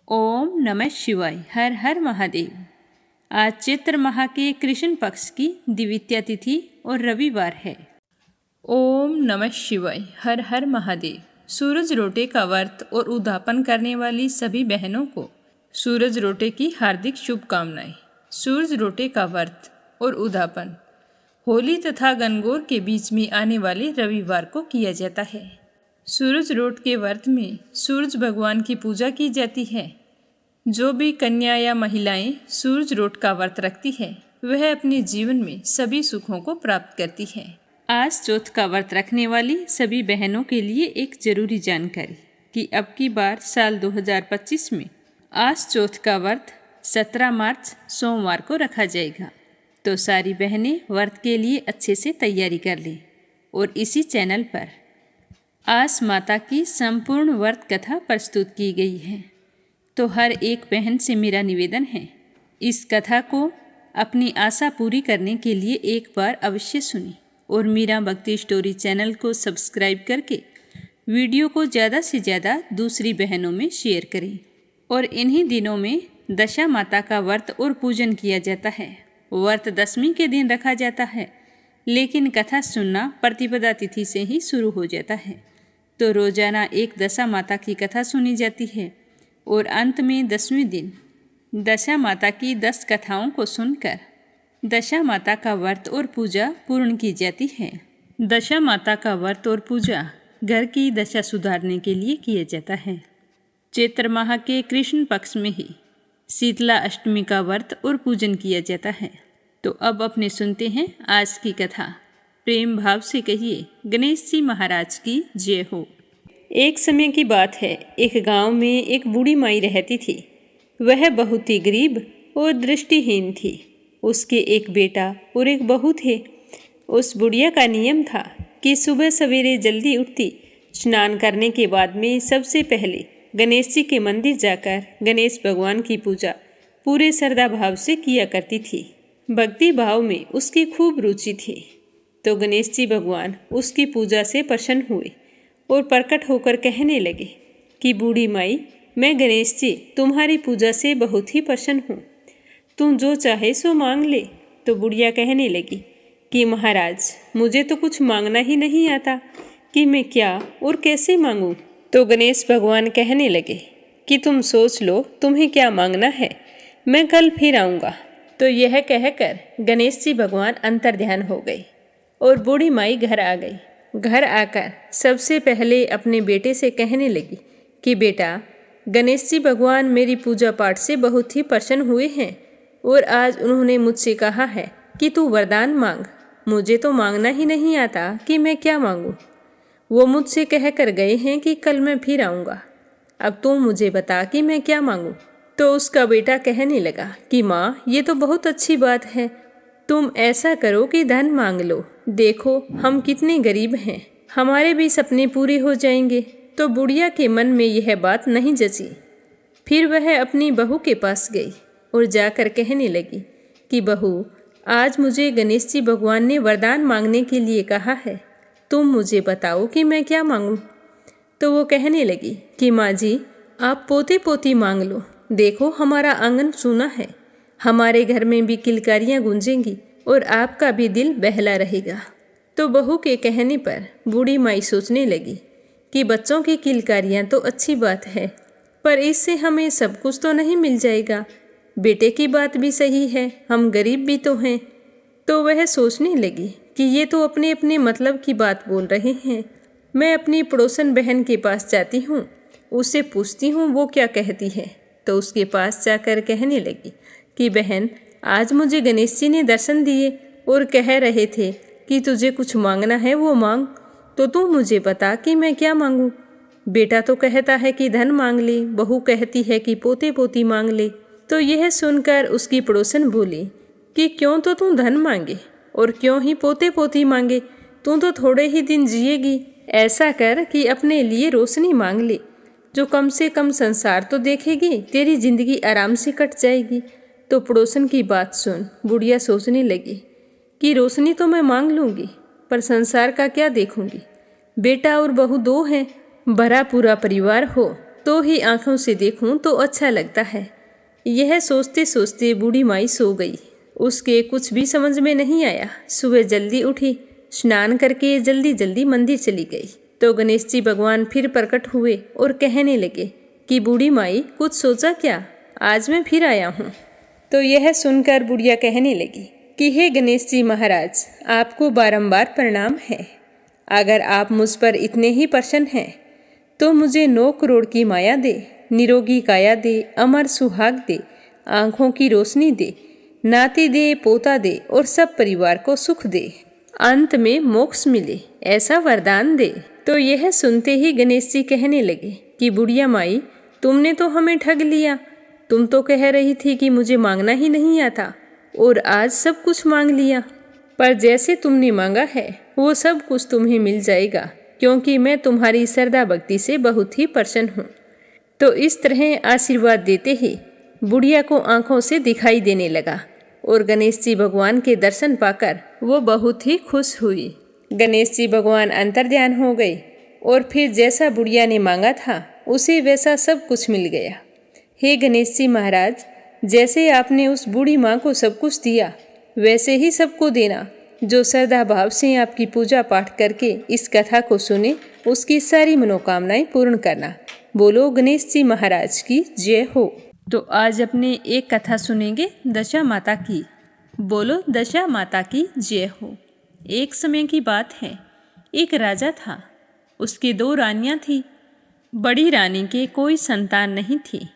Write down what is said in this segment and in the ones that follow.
ओम नमः शिवाय। हर हर महादेव। आज चैत्र माह के कृष्ण पक्ष की द्वितीया तिथि और रविवार है। ओम नमः शिवाय। हर हर महादेव। सूरज रोटे का व्रत और उद्यापन करने वाली सभी बहनों को सूरज रोटे की हार्दिक शुभकामनाएं। सूरज रोटे का व्रत और उद्यापन होली तथा गणगौर के बीच में आने वाले रविवार को किया जाता है। सूरज रोट के व्रत में सूरज भगवान की पूजा की जाती है। जो भी कन्या या महिलाएं सूरज रोट का व्रत रखती है वह अपने जीवन में सभी सुखों को प्राप्त करती है। आज चौथ का व्रत रखने वाली सभी बहनों के लिए एक जरूरी जानकारी कि अब की बार साल 2025 में आज चौथ का व्रत 17 मार्च सोमवार को रखा जाएगा। तो सारी बहनें व्रत के लिए अच्छे से तैयारी कर लें। और इसी चैनल पर आज माता की संपूर्ण व्रत कथा प्रस्तुत की गई है। तो हर एक बहन से मेरा निवेदन है, इस कथा को अपनी आशा पूरी करने के लिए एक बार अवश्य सुनें और मीरा भक्ति स्टोरी चैनल को सब्सक्राइब करके वीडियो को ज़्यादा से ज़्यादा दूसरी बहनों में शेयर करें। और इन्हीं दिनों में दशा माता का व्रत और पूजन किया जाता है। व्रत दशमी के दिन रखा जाता है, लेकिन कथा सुनना प्रतिपदा तिथि से ही शुरू हो जाता है। तो रोजाना एक दशा माता की कथा सुनी जाती है और अंत में 10वें दिन दशा माता की 10 कथाओं को सुनकर दशा माता का व्रत और पूजा पूर्ण की जाती है। दशा माता का व्रत और पूजा घर की दशा सुधारने के लिए किया जाता है। चैत्र माह के कृष्ण पक्ष में ही शीतला अष्टमी का व्रत और पूजन किया जाता है। तो अब अपने सुनते हैं आज की कथा। प्रेम भाव से कहिए गणेश जी महाराज की जय हो। एक समय की बात है, एक गांव में एक बूढ़ी माई रहती थी। वह बहुत ही गरीब और दृष्टिहीन थी। उसके एक बेटा और एक बहू थे। उस बुढ़िया का नियम था कि सुबह सवेरे जल्दी उठती, स्नान करने के बाद में सबसे पहले गणेश जी के मंदिर जाकर गणेश भगवान की पूजा पूरे श्रद्धा भाव से किया करती थी। भक्ति भाव में उसकी खूब रुचि थी। तो गणेश जी भगवान उसकी पूजा से प्रसन्न हुए और प्रकट होकर कहने लगे कि बूढ़ी माई, मैं गणेश जी तुम्हारी पूजा से बहुत ही प्रसन्न हूँ। तुम जो चाहे सो मांग ले। तो बुढ़िया कहने लगी कि महाराज, मुझे तो कुछ मांगना ही नहीं आता कि मैं क्या और कैसे मांगूं। तो गणेश भगवान कहने लगे कि तुम सोच लो तुम्हें क्या मांगना है, मैं कल फिर आऊँगा। तो यह कहकर गणेश जी भगवान अंतर्ध्यान हो गए और बूढ़ी माई घर आ गई। घर आकर सबसे पहले अपने बेटे से कहने लगी कि बेटा, गणेश जी भगवान मेरी पूजा पाठ से बहुत ही प्रसन्न हुए हैं और आज उन्होंने मुझसे कहा है कि तू वरदान मांग। मुझे तो मांगना ही नहीं आता कि मैं क्या मांगूं। वो मुझसे कह कर गए हैं कि कल मैं फिर आऊँगा। अब तू मुझे बता कि मैं क्या मांगूं। तो उसका बेटा कहने लगा कि माँ, ये तो बहुत अच्छी बात है। तुम ऐसा करो कि धन मांग लो। देखो हम कितने गरीब हैं, हमारे भी सपने पूरे हो जाएंगे। तो बुढ़िया के मन में यह बात नहीं जची। फिर वह अपनी बहू के पास गई और जाकर कहने लगी कि बहू, आज मुझे गणेश जी भगवान ने वरदान मांगने के लिए कहा है। तुम मुझे बताओ कि मैं क्या मांगूं। तो वो कहने लगी कि माँ जी, आप पोते पोती मांग लो। देखो हमारा आंगन सूना है, हमारे घर में भी किलकारियाँ गूंजेंगी और आपका भी दिल बहला रहेगा। तो बहू के कहने पर बूढ़ी माई सोचने लगी कि बच्चों की किलकारियाँ तो अच्छी बात है, पर इससे हमें सब कुछ तो नहीं मिल जाएगा। बेटे की बात भी सही है, हम गरीब भी तो हैं। तो वह सोचने लगी कि ये तो अपने अपने मतलब की बात बोल रहे हैं। मैं अपनी पड़ोसन बहन के पास जाती हूँ, उससे पूछती हूँ वो क्या कहती है। तो उसके पास जाकर कहने लगी कि बहन, आज मुझे गणेश जी ने दर्शन दिए और कह रहे थे कि तुझे कुछ मांगना है वो मांग। तो तू मुझे बता कि मैं क्या मांगूं। बेटा तो कहता है कि धन मांग ले, बहू कहती है कि पोते पोती मांग ले। तो यह सुनकर उसकी पड़ोसन बोली कि क्यों तो तू धन मांगे और क्यों ही पोते पोती मांगे, तू तो थोड़े ही दिन जिएगी। ऐसा कर कि अपने लिए रोशनी मांग ले, जो कम से कम संसार तो देखेगी, तेरी जिंदगी आराम से कट जाएगी। तो पड़ोसन की बात सुन बुढ़िया सोचने लगी कि रोशनी तो मैं मांग लूँगी, पर संसार का क्या देखूँगी। बेटा और बहू 2 हैं, भरा पूरा परिवार हो तो ही आंखों से देखूं तो अच्छा लगता है। यह सोचते सोचते बूढ़ी माई सो गई। उसके कुछ भी समझ में नहीं आया। सुबह जल्दी उठी, स्नान करके जल्दी जल्दी मंदिर चली गई तो गणेश जी भगवान फिर प्रकट हुए और कहने लगे कि बूढ़ी माई कुछ सोचा क्या, आज मैं फिर आया हूँ। तो यह सुनकर बुढ़िया कहने लगी कि हे गणेश जी महाराज, आपको बारंबार प्रणाम है। अगर आप मुझ पर इतने ही प्रसन्न हैं तो मुझे 9 करोड़ की माया दे, निरोगी काया दे, अमर सुहाग दे, आंखों की रोशनी दे, नाती दे, पोता दे और सब परिवार को सुख दे, अंत में मोक्ष मिले, ऐसा वरदान दे। तो यह सुनते ही गणेश जी कहने लगे कि बुढ़िया माई, तुमने तो हमें ठग लिया। तुम तो कह रही थी कि मुझे मांगना ही नहीं आता और आज सब कुछ मांग लिया। पर जैसे तुमने मांगा है वो सब कुछ तुम्हें मिल जाएगा, क्योंकि मैं तुम्हारी श्रद्धा भक्ति से बहुत ही प्रसन्न हूँ। तो इस तरह आशीर्वाद देते ही बुढ़िया को आंखों से दिखाई देने लगा और गणेश जी भगवान के दर्शन पाकर वो बहुत ही खुश हुई। गणेश जी भगवान अंतर्ध्यान हो गए और फिर जैसा बुढ़िया ने मांगा था उसे वैसा सब कुछ मिल गया। हे गणेश जी महाराज, जैसे आपने उस बूढ़ी माँ को सब कुछ दिया वैसे ही सबको देना। जो श्रद्धा भाव से आपकी पूजा पाठ करके इस कथा को सुने उसकी सारी मनोकामनाएं पूर्ण करना। बोलो गणेश जी महाराज की जय हो। तो आज अपने एक कथा सुनेंगे दशा माता की। बोलो दशा माता की जय हो। एक समय की बात है, एक राजा था। उसकी 2 रानियां थी। बड़ी रानी के कोई संतान नहीं थी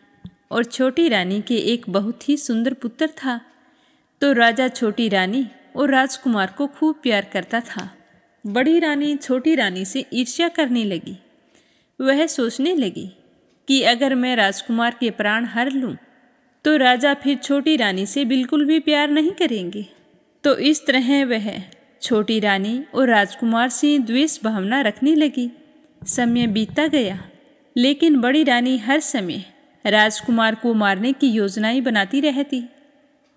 और छोटी रानी के एक बहुत ही सुंदर पुत्र था। तो राजा छोटी रानी और राजकुमार को खूब प्यार करता था। बड़ी रानी छोटी रानी से ईर्ष्या करने लगी। वह सोचने लगी कि अगर मैं राजकुमार के प्राण हर लूं तो राजा फिर छोटी रानी से बिल्कुल भी प्यार नहीं करेंगे। तो इस तरह वह छोटी रानी और राजकुमार से द्वेष भावना रखने लगी। समय बीतता गया, लेकिन बड़ी रानी हर समय राजकुमार को मारने की योजनाएं बनाती रहती।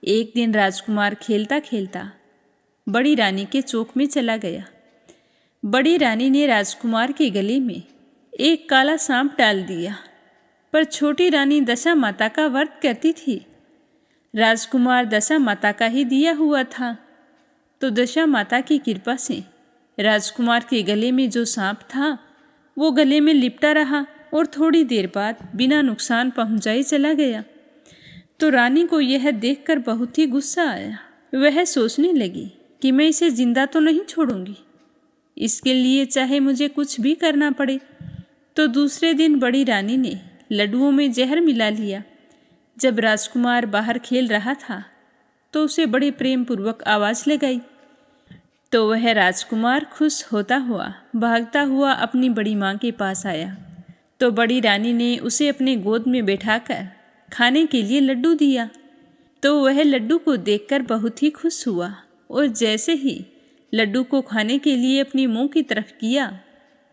एक दिन राजकुमार खेलता खेलता बड़ी रानी के चौक में चला गया। बड़ी रानी ने राजकुमार के गले में एक काला सांप डाल दिया, पर छोटी रानी दशा माता का व्रत करती थी। राजकुमार दशा माता का ही दिया हुआ था। तो दशा माता की कृपा से राजकुमार के गले में जो सांप था वो गले में लिपटा रहा और थोड़ी देर बाद बिना नुकसान पहुंचाए चला गया। तो रानी को यह देखकर बहुत ही गुस्सा आया। वह सोचने लगी कि मैं इसे जिंदा तो नहीं छोड़ूंगी, इसके लिए चाहे मुझे कुछ भी करना पड़े। तो दूसरे दिन बड़ी रानी ने लड्डुओं में जहर मिला लिया। जब राजकुमार बाहर खेल रहा था तो उसे बड़े प्रेम पूर्वक आवाज़ लगाई। तो वह राजकुमार खुश होता हुआ भागता हुआ अपनी बड़ी माँ के पास आया। तो बड़ी रानी ने उसे अपने गोद में बैठाकर खाने के लिए लड्डू दिया। तो वह लड्डू को देखकर बहुत ही खुश हुआ और जैसे ही लड्डू को खाने के लिए अपनी मुंह की तरफ किया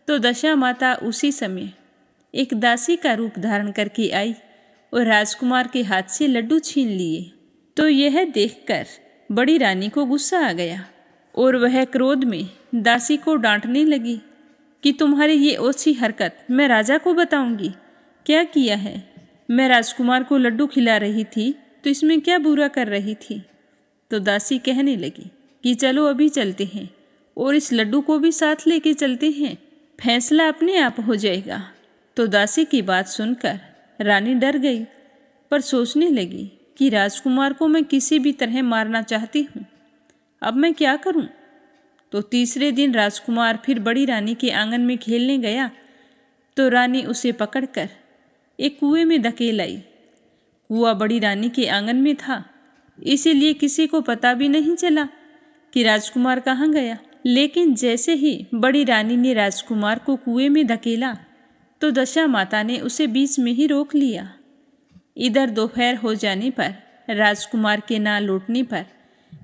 तो दशा माता उसी समय एक दासी का रूप धारण करके आई और राजकुमार के हाथ से लड्डू छीन लिए। तो यह देखकर बड़ी रानी को गुस्सा आ गया और वह क्रोध में दासी को डांटने लगी कि तुम्हारी ये ओछी हरकत मैं राजा को बताऊंगी। क्या किया है? मैं राजकुमार को लड्डू खिला रही थी तो इसमें क्या बुरा कर रही थी? तो दासी कहने लगी कि चलो अभी चलते हैं और इस लड्डू को भी साथ लेके चलते हैं, फैसला अपने आप हो जाएगा। तो दासी की बात सुनकर रानी डर गई, पर सोचने लगी कि राजकुमार को मैं किसी भी तरह मारना चाहती हूँ, अब मैं क्या करूँ? तो तीसरे दिन राजकुमार फिर बड़ी रानी के आंगन में खेलने गया तो रानी उसे पकड़कर एक कुएं में धकेल आई। कुआं बड़ी रानी के आंगन में था, इसीलिए किसी को पता भी नहीं चला कि राजकुमार कहाँ गया। लेकिन जैसे ही बड़ी रानी ने राजकुमार को कुएं में धकेला तो दशा माता ने उसे बीच में ही रोक लिया। इधर दोपहर हो जाने पर राजकुमार के ना लौटने पर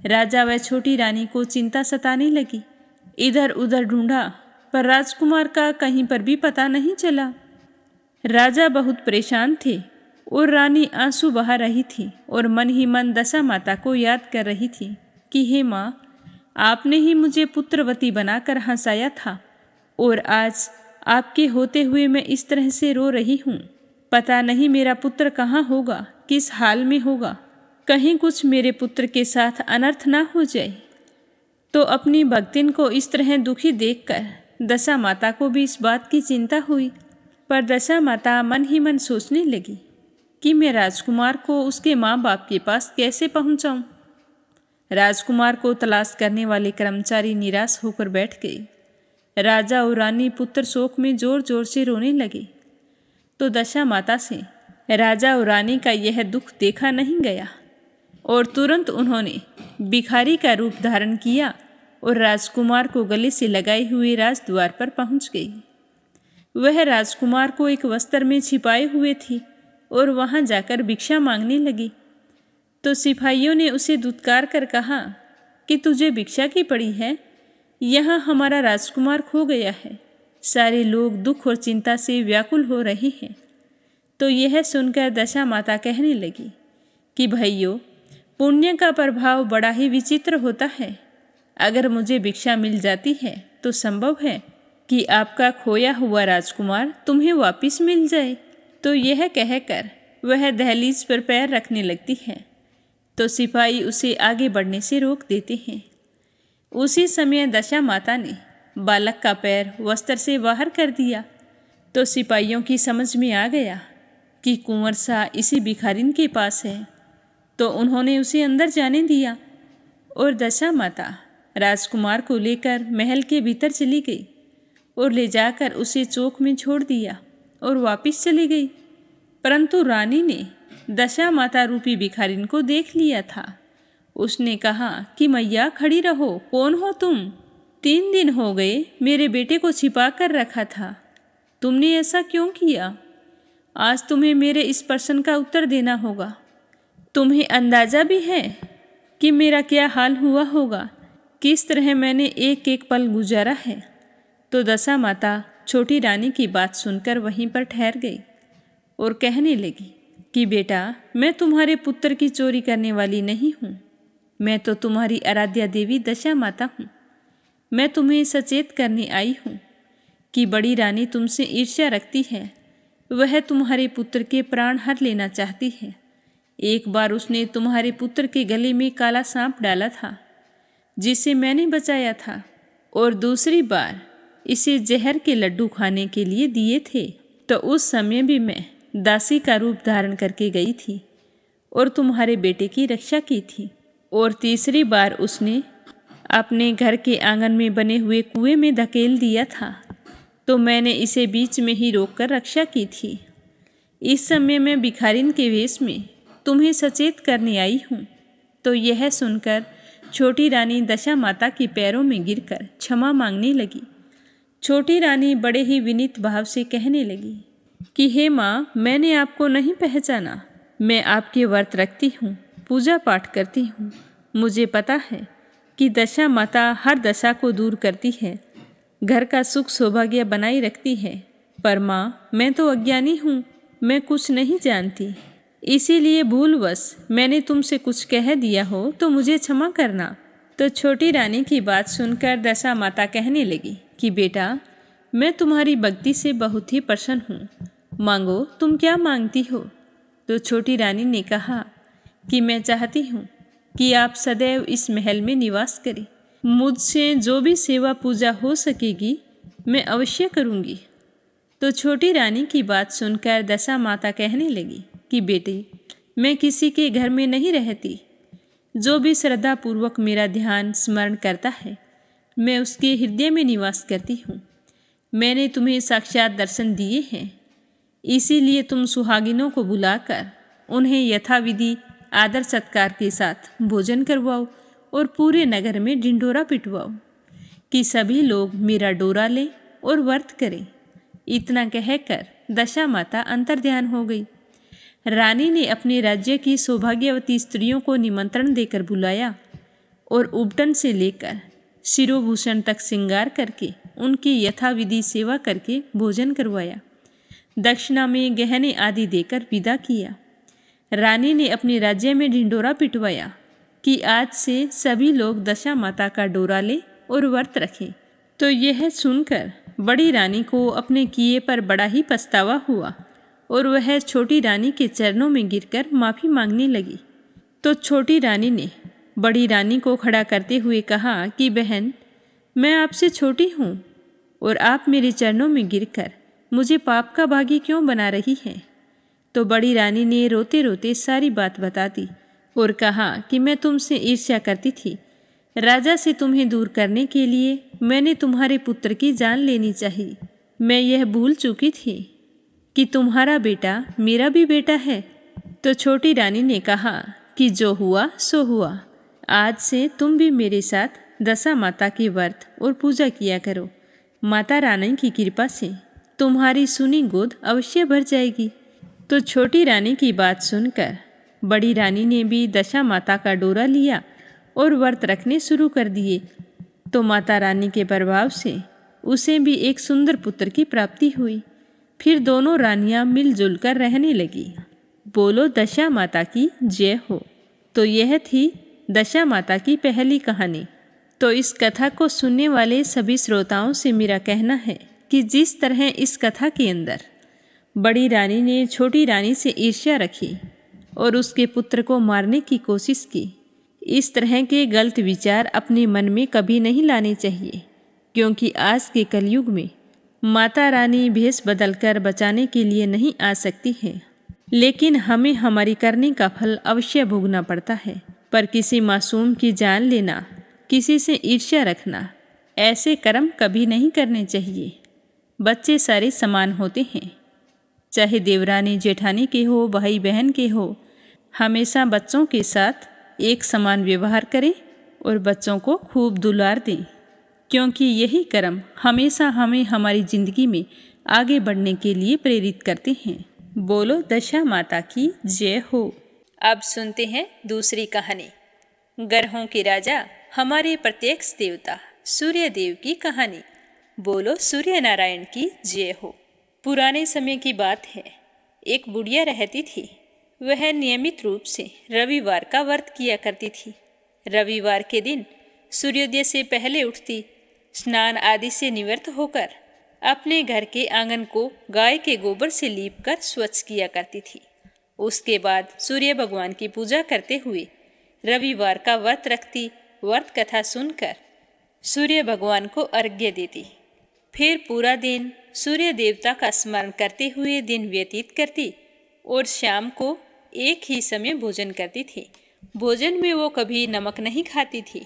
राजा व छोटी रानी को चिंता सताने लगी। इधर उधर ढूंढा पर राजकुमार का कहीं पर भी पता नहीं चला। राजा बहुत परेशान थे और रानी आंसू बहा रही थी और मन ही मन दशा माता को याद कर रही थी कि हे माँ, आपने ही मुझे पुत्रवती बनाकर हंसाया था और आज आपके होते हुए मैं इस तरह से रो रही हूँ। पता नहीं मेरा पुत्र कहाँ होगा, किस हाल में होगा। कहीं कुछ मेरे पुत्र के साथ अनर्थ ना हो जाए। तो अपनी भक्तिन को इस तरह दुखी देखकर दशा माता को भी इस बात की चिंता हुई। पर दशा माता मन ही मन सोचने लगी कि मैं राजकुमार को उसके माँ बाप के पास कैसे पहुँचाऊँ। राजकुमार को तलाश करने वाले कर्मचारी निराश होकर बैठ गए। राजा और रानी पुत्र शोक में जोर जोर से रोने लगे। तो दशा माता से राजा और रानी का यह दुख देखा नहीं गया और तुरंत उन्होंने भिखारी का रूप धारण किया और राजकुमार को गले से लगाए हुए राजद्वार पर पहुंच गई। वह राजकुमार को एक वस्त्र में छिपाए हुए थी और वहां जाकर भिक्षा मांगने लगी। तो सिपाहियों ने उसे दुत्कार कर कहा कि तुझे भिक्षा की पड़ी है, यहाँ हमारा राजकुमार खो गया है। सारे लोग दुख और चिंता से व्याकुल हो रहे हैं। तो यह सुनकर दशा माता कहने लगी कि भाइयों, पुण्य का प्रभाव बड़ा ही विचित्र होता है। अगर मुझे भिक्षा मिल जाती है तो संभव है कि आपका खोया हुआ राजकुमार तुम्हें वापस मिल जाए। तो यह कहकर वह दहलीज पर पैर रखने लगती है तो सिपाही उसे आगे बढ़ने से रोक देते हैं। उसी समय दशा माता ने बालक का पैर वस्त्र से बाहर कर दिया। तो सिपाहियों की समझ में आ गया कि कुंवर सा इसी भिखारिन के पास है। तो उन्होंने उसे अंदर जाने दिया और दशा माता राजकुमार को लेकर महल के भीतर चली गई और ले जाकर उसे चौक में छोड़ दिया और वापस चली गई। परंतु रानी ने दशा माता रूपी भिखारिन को देख लिया था। उसने कहा कि मैया खड़ी रहो, कौन हो तुम? 3 दिन हो गए मेरे बेटे को छिपा कर रखा था, तुमने ऐसा क्यों किया? आज तुम्हें मेरे इस प्रश्न का उत्तर देना होगा। तुम्हें अंदाज़ा भी है कि मेरा क्या हाल हुआ होगा, किस तरह मैंने एक एक पल गुजारा है। तो दशा माता छोटी रानी की बात सुनकर वहीं पर ठहर गई और कहने लगी कि बेटा, मैं तुम्हारे पुत्र की चोरी करने वाली नहीं हूँ। मैं तो तुम्हारी आराध्या देवी दशा माता हूँ। मैं तुम्हें सचेत करने आई हूँ कि बड़ी रानी तुमसे ईर्ष्या रखती है। वह तुम्हारे पुत्र के प्राण हर लेना चाहती है। एक बार उसने तुम्हारे पुत्र के गले में काला सांप डाला था जिसे मैंने बचाया था, और दूसरी बार इसे जहर के लड्डू खाने के लिए दिए थे। तो उस समय भी मैं दासी का रूप धारण करके गई थी और तुम्हारे बेटे की रक्षा की थी। और तीसरी बार उसने अपने घर के आंगन में बने हुए कुएं में धकेल दिया था, तो मैंने इसे बीच में ही रोककर रक्षा की थी। इस समय मैं भिखारिन के वेश में तुम्हें सचेत करने आई हूँ। तो यह सुनकर छोटी रानी दशा माता के पैरों में गिरकर क्षमा मांगने लगी। छोटी रानी बड़े ही विनीत भाव से कहने लगी कि हे माँ, मैंने आपको नहीं पहचाना। मैं आपके व्रत रखती हूँ, पूजा पाठ करती हूँ। मुझे पता है कि दशा माता हर दशा को दूर करती है, घर का सुख सौभाग्य बनाए रखती है। पर माँ, मैं तो अज्ञानी हूँ, मैं कुछ नहीं जानती। इसीलिए भूलवश मैंने तुमसे कुछ कह दिया हो तो मुझे क्षमा करना। तो छोटी रानी की बात सुनकर दशा माता कहने लगी कि बेटा, मैं तुम्हारी भक्ति से बहुत ही प्रसन्न हूँ। मांगो, तुम क्या मांगती हो? तो छोटी रानी ने कहा कि मैं चाहती हूँ कि आप सदैव इस महल में निवास करें। मुझसे जो भी सेवा पूजा हो सकेगी मैं अवश्य करूँगी। तो छोटी रानी की बात सुनकर दशा माता कहने लगी कि बेटे, मैं किसी के घर में नहीं रहती। जो भी श्रद्धा पूर्वक मेरा ध्यान स्मरण करता है, मैं उसके हृदय में निवास करती हूँ। मैंने तुम्हें साक्षात दर्शन दिए हैं, इसीलिए तुम सुहागिनों को बुलाकर उन्हें यथाविधि आदर सत्कार के साथ भोजन करवाओ और पूरे नगर में ढिंढोरा पिटवाओ कि सभी लोग मेरा डोरा लें और व्रत करें। इतना कहकर दशा माता अंतर्ध्यान हो गई। रानी ने अपने राज्य की सौभाग्यवती स्त्रियों को निमंत्रण देकर बुलाया और उपटन से लेकर शिरोभूषण तक श्रृंगार करके उनकी यथाविधि सेवा करके भोजन करवाया। दक्षिणा में गहने आदि देकर विदा किया। रानी ने अपने राज्य में ढिंढोरा पिटवाया कि आज से सभी लोग दशा माता का डोरा ले और व्रत रखें। तो यह सुनकर बड़ी रानी को अपने किए पर बड़ा ही पछतावा हुआ और वह छोटी रानी के चरणों में गिरकर माफ़ी मांगने लगी। तो छोटी रानी ने बड़ी रानी को खड़ा करते हुए कहा कि बहन, मैं आपसे छोटी हूँ और आप मेरे चरणों में गिरकर मुझे पाप का भागी क्यों बना रही हैं। तो बड़ी रानी ने रोते रोते सारी बात बता दी और कहा कि मैं तुमसे ईर्ष्या करती थी। राजा से तुम्हें दूर करने के लिए मैंने तुम्हारे पुत्र की जान लेनी चाहिए। मैं यह भूल चुकी थी कि तुम्हारा बेटा मेरा भी बेटा है। तो छोटी रानी ने कहा कि जो हुआ सो हुआ। आज से तुम भी मेरे साथ दशा माता के व्रत और पूजा किया करो। माता रानी की कृपा से तुम्हारी सुनी गोद अवश्य भर जाएगी। तो छोटी रानी की बात सुनकर बड़ी रानी ने भी दशा माता का डोरा लिया और व्रत रखने शुरू कर दिए। तो माता रानी के प्रभाव से उसे भी एक सुंदर पुत्र की प्राप्ति हुई। फिर दोनों रानियां मिलजुल कर रहने लगी। बोलो दशा माता की जय हो। तो यह थी दशा माता की पहली कहानी। तो इस कथा को सुनने वाले सभी श्रोताओं से मेरा कहना है कि जिस तरह इस कथा के अंदर बड़ी रानी ने छोटी रानी से ईर्ष्या रखी और उसके पुत्र को मारने की कोशिश की, इस तरह के गलत विचार अपने मन में कभी नहीं लाने चाहिए, क्योंकि आज के कलयुग में माता रानी भेष बदलकर बचाने के लिए नहीं आ सकती है, लेकिन हमें हमारी करने का फल अवश्य भोगना पड़ता है। पर किसी मासूम की जान लेना, किसी से ईर्ष्या रखना, ऐसे कर्म कभी नहीं करने चाहिए। बच्चे सारे समान होते हैं, चाहे देवरानी जेठानी के हो, भाई बहन के हो। हमेशा बच्चों के साथ एक समान व्यवहार करें और बच्चों को खूब दुलार दें, क्योंकि यही कर्म हमेशा हमें हमारी जिंदगी में आगे बढ़ने के लिए प्रेरित करते हैं। बोलो दशा माता की जय हो। अब सुनते हैं दूसरी कहानी, ग्रहों के राजा हमारे प्रत्यक्ष देवता सूर्य देव की कहानी। बोलो सूर्य नारायण की जय हो। पुराने समय की बात है, एक बुढ़िया रहती थी। वह नियमित रूप से रविवार का व्रत किया करती थी। रविवार के दिन सूर्योदय से पहले उठती, स्नान आदि से निवृत्त होकर अपने घर के आंगन को गाय के गोबर से लीपकर स्वच्छ किया करती थी। उसके बाद सूर्य भगवान की पूजा करते हुए रविवार का व्रत रखती। व्रत कथा सुनकर सूर्य भगवान को अर्घ्य देती। फिर पूरा दिन सूर्य देवता का स्मरण करते हुए दिन व्यतीत करती और शाम को एक ही समय भोजन करती थी। भोजन में वो कभी नमक नहीं खाती थी।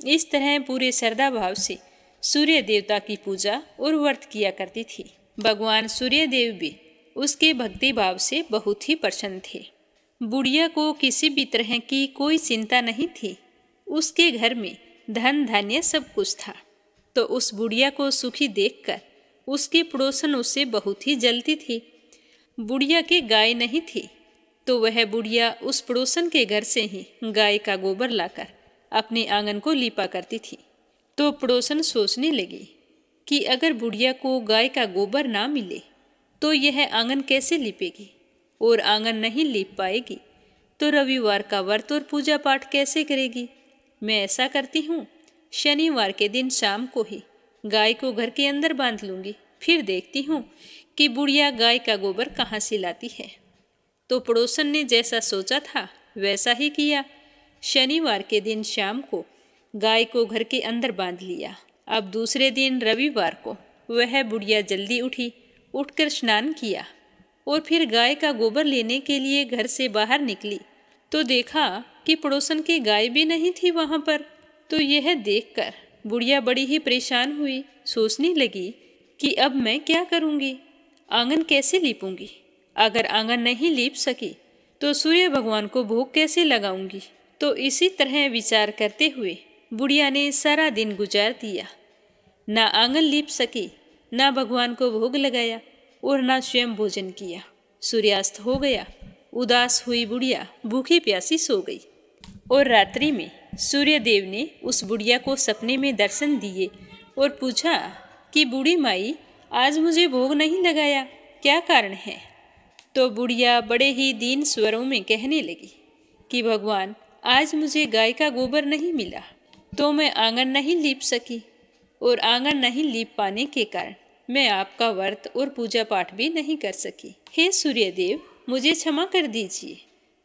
इस तरह पूरे श्रद्धा भाव से सूर्य देवता की पूजा और व्रत किया करती थी। भगवान सूर्य देव भी उसके भक्ति भाव से बहुत ही प्रसन्न थे। बुढ़िया को किसी भी तरह की कोई चिंता नहीं थी। उसके घर में धन धान्य सब कुछ था। तो उस बुढ़िया को सुखी देखकर उसकी पड़ोसन उससे बहुत ही जलती थी। बुढ़िया की गाय नहीं थी, तो वह बुढ़िया उस पड़ोसन के घर से ही गाय का गोबर लाकर अपने आंगन को लीपा करती थी। तो पड़ोसन सोचने लगी कि अगर बुढ़िया को गाय का गोबर ना मिले तो यह आंगन कैसे लीपेगी, और आंगन नहीं लीप पाएगी तो रविवार का व्रत और पूजा पाठ कैसे करेगी। मैं ऐसा करती हूँ, शनिवार के दिन शाम को ही गाय को घर के अंदर बांध लूँगी, फिर देखती हूँ कि बुढ़िया गाय का गोबर कहाँ से लाती है। तो पड़ोसन ने जैसा सोचा था वैसा ही किया। शनिवार के दिन शाम को गाय को घर के अंदर बांध लिया। अब दूसरे दिन रविवार को वह बुढ़िया जल्दी उठी, उठकर स्नान किया और फिर गाय का गोबर लेने के लिए घर से बाहर निकली। तो देखा कि पड़ोसन की गाय भी नहीं थी वहाँ पर। तो यह देखकर बुढ़िया बड़ी ही परेशान हुई। सोचने लगी कि अब मैं क्या करूँगी, आंगन कैसे लीपूंगी। अगर आंगन नहीं लीप सकी तो सूर्य भगवान को भोग कैसे लगाऊंगी। तो इसी तरह विचार करते हुए बुढ़िया ने सारा दिन गुजार दिया। ना आंगन लीप सकी, ना भगवान को भोग लगाया और ना स्वयं भोजन किया। सूर्यास्त हो गया। उदास हुई बुढ़िया भूखी प्यासी सो गई। और रात्रि में सूर्य देव ने उस बुढ़िया को सपने में दर्शन दिए और पूछा कि बूढ़ी माई, आज मुझे भोग नहीं लगाया, क्या कारण है। तो बुढ़िया बड़े ही दीन स्वरों में कहने लगी कि भगवान, आज मुझे गाय का गोबर नहीं मिला तो मैं आंगन नहीं लीप सकी, और आंगन नहीं लीप पाने के कारण मैं आपका व्रत और पूजा पाठ भी नहीं कर सकी। हे सूर्यदेव, मुझे क्षमा कर दीजिए।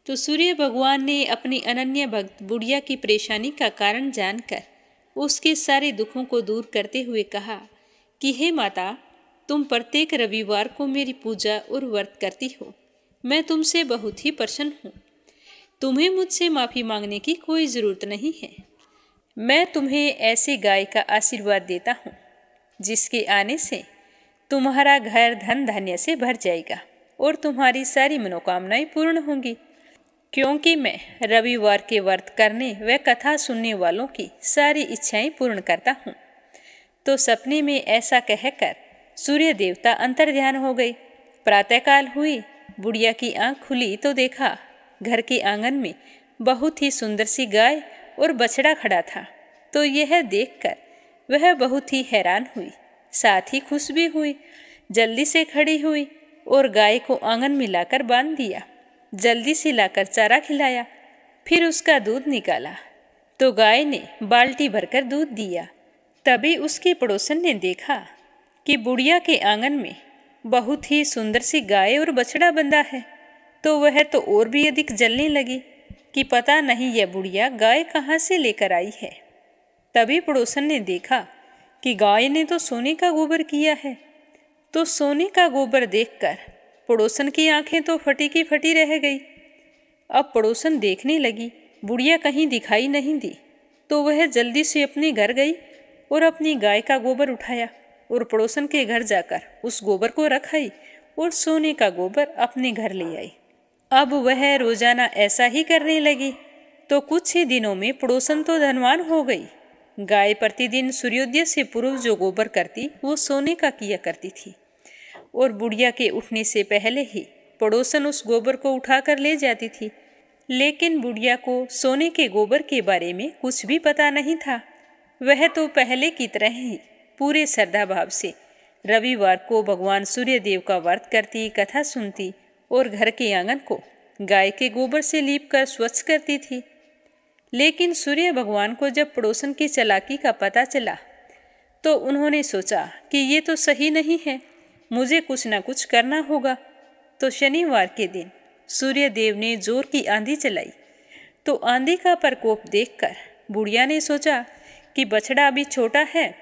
तो सूर्य भगवान ने अपनी अनन्य भक्त बुढ़िया की परेशानी का कारण जानकर उसके सारे दुखों को दूर करते हुए कहा कि हे माता, तुम प्रत्येक रविवार को मेरी पूजा और व्रत करती हो। मैं तुमसे बहुत ही प्रसन्न हूँ। तुम्हें मुझसे माफ़ी मांगने की कोई ज़रूरत नहीं है। मैं तुम्हें ऐसी गाय का आशीर्वाद देता हूँ जिसके आने से तुम्हारा घर धन धान्य से भर जाएगा और तुम्हारी सारी मनोकामनाएं पूर्ण होंगी, क्योंकि मैं रविवार के व्रत करने व कथा सुनने वालों की सारी इच्छाएं पूर्ण करता हूँ। तो सपने में ऐसा कहकर सूर्य देवता अंतर्ध्यान हो गए। प्रातःकाल हुई, बुढ़िया की आंख खुली तो देखा घर के आंगन में बहुत ही सुंदर सी गाय और बछड़ा खड़ा था। तो यह देखकर वह बहुत ही हैरान हुई, साथ ही खुश भी हुई। जल्दी से खड़ी हुई और गाय को आंगन में लाकर बांध दिया। जल्दी से लाकर चारा खिलाया, फिर उसका दूध निकाला तो गाय ने बाल्टी भरकर दूध दिया। तभी उसके पड़ोसन ने देखा कि बुढ़िया के आंगन में बहुत ही सुंदर सी गाय और बछड़ा बंधा है। तो वह तो और भी अधिक जलने लगी कि पता नहीं यह बुढ़िया गाय कहाँ से लेकर आई है। तभी पड़ोसन ने देखा कि गाय ने तो सोने का गोबर किया है। तो सोने का गोबर देखकर पड़ोसन की आंखें तो फटी की फटी रह गई। अब पड़ोसन देखने लगी, बुढ़िया कहीं दिखाई नहीं दी। तो वह जल्दी से अपने घर गई और अपनी गाय का गोबर उठाया और पड़ोसन के घर जाकर उस गोबर को रख आई और सोने का गोबर अपने घर ले आई। अब वह रोजाना ऐसा ही करने लगी। तो कुछ ही दिनों में पड़ोसन तो धनवान हो गई। गाय प्रतिदिन सूर्योदय से पूर्व जो गोबर करती वो सोने का किया करती थी और बुढ़िया के उठने से पहले ही पड़ोसन उस गोबर को उठाकर ले जाती थी। लेकिन बुढ़िया को सोने के गोबर के बारे में कुछ भी पता नहीं था। वह तो पहले की तरह ही पूरे श्रद्धा भाव से रविवार को भगवान सूर्यदेव का व्रत करती, कथा सुनती और घर के आंगन को गाय के गोबर से लीपकर स्वच्छ करती थी। लेकिन सूर्य भगवान को जब पड़ोसन की चालाकी का पता चला तो उन्होंने सोचा कि ये तो सही नहीं है, मुझे कुछ न कुछ करना होगा। तो शनिवार के दिन सूर्य देव ने जोर की आंधी चलाई। तो आंधी का प्रकोप देखकर बुढ़िया ने सोचा कि बछड़ा अभी छोटा है,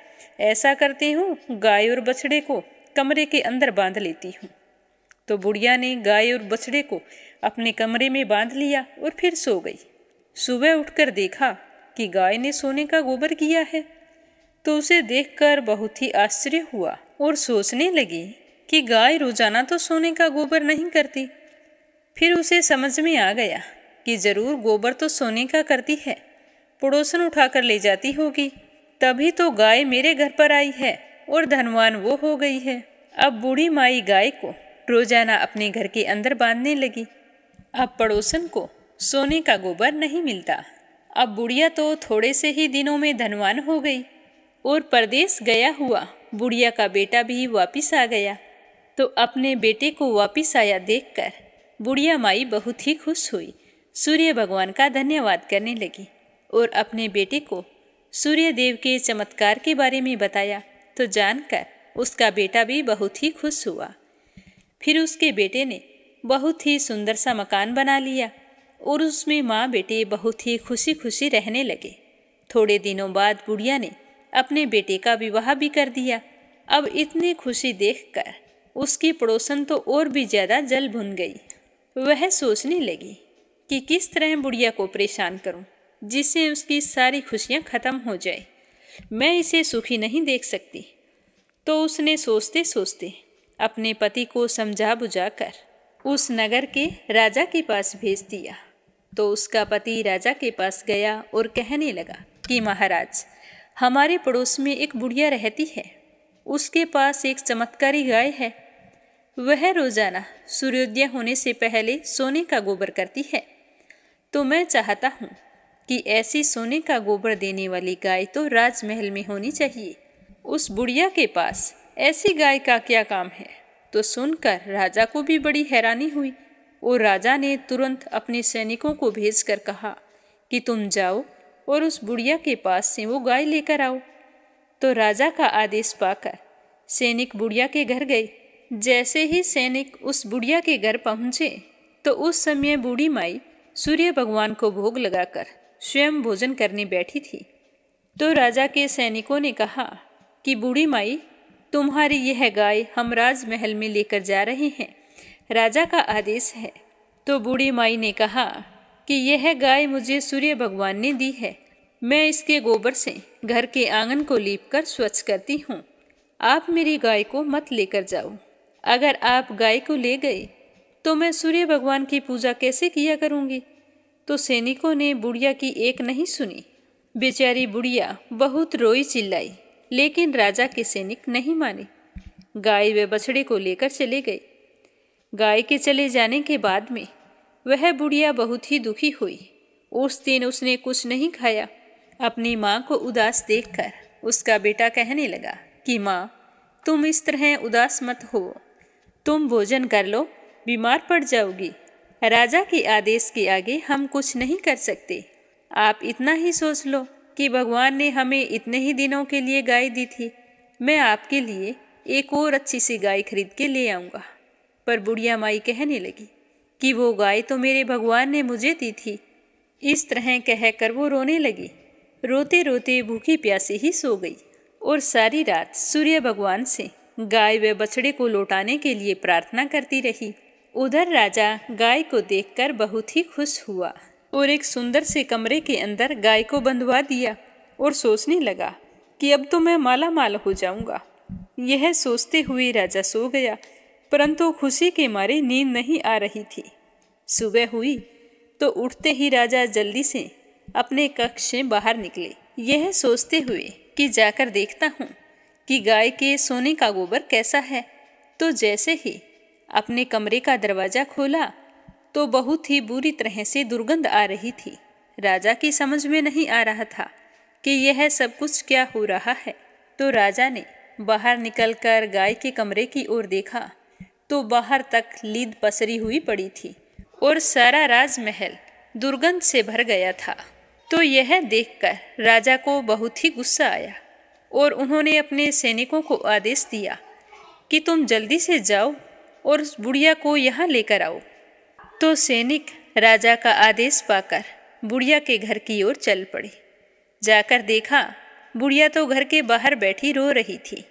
ऐसा करती हूँ गाय और बछड़े को कमरे के अंदर बांध लेती हूँ। तो बुढ़िया ने गाय और बछड़े को अपने कमरे में बांध लिया और फिर सो गई। सुबह उठकर देखा कि गाय ने सोने का गोबर किया है। तो उसे देखकर बहुत ही आश्चर्य हुआ और सोचने लगी कि गाय रोजाना तो सोने का गोबर नहीं करती। फिर उसे समझ में आ गया कि जरूर गोबर तो सोने का करती है, पड़ोसन उठाकर ले जाती होगी, तभी तो गाय मेरे घर पर आई है और धनवान वो हो गई है। अब बूढ़ी माई गाय को रोजाना अपने घर के अंदर बांधने लगी। अब पड़ोसन को सोने का गोबर नहीं मिलता। अब बुढ़िया तो थोड़े से ही दिनों में धनवान हो गई और परदेश गया हुआ बुढ़िया का बेटा भी वापिस आ गया। तो अपने बेटे को वापिस आया देखकर बुढ़िया माई बहुत ही खुश हुई, सूर्य भगवान का धन्यवाद करने लगी और अपने बेटे को सूर्य देव के चमत्कार के बारे में बताया। तो जानकर उसका बेटा भी बहुत ही खुश हुआ। फिर उसके बेटे ने बहुत ही सुंदर सा मकान बना लिया और उसमें माँ बेटे बहुत ही खुशी खुशी रहने लगे। थोड़े दिनों बाद बुढ़िया ने अपने बेटे का विवाह भी कर दिया। अब इतनी खुशी देखकर उसकी पड़ोसन तो और भी ज़्यादा जल भुन गई। वह सोचने लगी कि किस तरह बुढ़िया को परेशान करूं जिससे उसकी सारी खुशियां खत्म हो जाए। मैं इसे सुखी नहीं देख सकती। तो उसने सोचते सोचते अपने पति को समझा बुझाकर उस नगर के राजा के पास भेज दिया। तो उसका पति राजा के पास गया और कहने लगा कि महाराज, हमारे पड़ोस में एक बुढ़िया रहती है, उसके पास एक चमत्कारी गाय है। वह रोजाना सूर्योदय होने से पहले सोने का गोबर करती है। तो मैं चाहता हूँ कि ऐसी सोने का गोबर देने वाली गाय तो राजमहल में होनी चाहिए। उस बुढ़िया के पास ऐसी गाय का क्या काम है? तो सुनकर राजा को भी बड़ी हैरानी हुई और राजा ने तुरंत अपने सैनिकों को भेजकर कहा कि तुम जाओ और उस बुढ़िया के पास से वो गाय लेकर आओ। तो राजा का आदेश पाकर सैनिक बुढ़िया के घर गए। जैसे ही सैनिक उस बुढ़िया के घर पहुंचे तो उस समय बूढ़ी माई सूर्य भगवान को भोग लगाकर स्वयं भोजन करने बैठी थी। तो राजा के सैनिकों ने कहा कि बूढ़ी माई, तुम्हारी यह गाय हम राजमहल में लेकर जा रहे हैं, राजा का आदेश है। तो बूढ़ी माई ने कहा कि यह गाय मुझे सूर्य भगवान ने दी है, मैं इसके गोबर से घर के आंगन को लीपकर स्वच्छ करती हूँ, आप मेरी गाय को मत लेकर जाओ। अगर आप गाय को ले गए तो मैं सूर्य भगवान की पूजा कैसे किया करूँगी। तो सैनिकों ने बुढ़िया की एक नहीं सुनी। बेचारी बुढ़िया बहुत रोई चिल्लाई, लेकिन राजा के सैनिक नहीं माने। गाय व बछड़े को लेकर चले गए। गाय के चले जाने के बाद में वह बुढ़िया बहुत ही दुखी हुई। उस दिन उसने कुछ नहीं खाया। अपनी माँ को उदास देखकर उसका बेटा कहने लगा कि माँ, तुम इस तरह उदास मत हो, तुम भोजन कर लो, बीमार पड़ जाओगी। राजा के आदेश के आगे हम कुछ नहीं कर सकते। आप इतना ही सोच लो कि भगवान ने हमें इतने ही दिनों के लिए गाय दी थी, मैं आपके लिए एक और अच्छी सी गाय खरीद के ले आऊँगा। पर बुढ़िया माई कहने लगी कि वो गाय तो मेरे भगवान ने मुझे दी थी। इस तरह कहकर वो रोने लगी। रोते रोते भूखी प्यासी ही सो गई और सारी रात सूर्य भगवान से गाय व बछड़े को लौटाने के लिए प्रार्थना करती रही। उधर राजा गाय को देखकर बहुत ही खुश हुआ और एक सुंदर से कमरे के अंदर गाय को बंधवा दिया और सोचने लगा कि अब तो मैं माला माल हो जाऊंगा। यह सोचते हुए राजा सो गया, परंतु खुशी के मारे नींद नहीं आ रही थी। सुबह हुई तो उठते ही राजा जल्दी से अपने कक्ष से बाहर निकले, यह सोचते हुए कि जाकर देखता हूँ कि गाय के सोने का गोबर कैसा है। तो जैसे ही अपने कमरे का दरवाज़ा खोला तो बहुत ही बुरी तरह से दुर्गंध आ रही थी। राजा की समझ में नहीं आ रहा था कि यह सब कुछ क्या हो रहा है। तो राजा ने बाहर निकलकर गाय के कमरे की ओर देखा तो बाहर तक लीद पसरी हुई पड़ी थी और सारा राजमहल दुर्गंध से भर गया था। तो यह देखकर राजा को बहुत ही गुस्सा आया और उन्होंने अपने सैनिकों को आदेश दिया कि तुम जल्दी से जाओ और उस बुढ़िया को यहाँ लेकर आओ। तो सैनिक राजा का आदेश पाकर बुढ़िया के घर की ओर चल पड़े। जाकर देखा बुढ़िया तो घर के बाहर बैठी रो रही थी।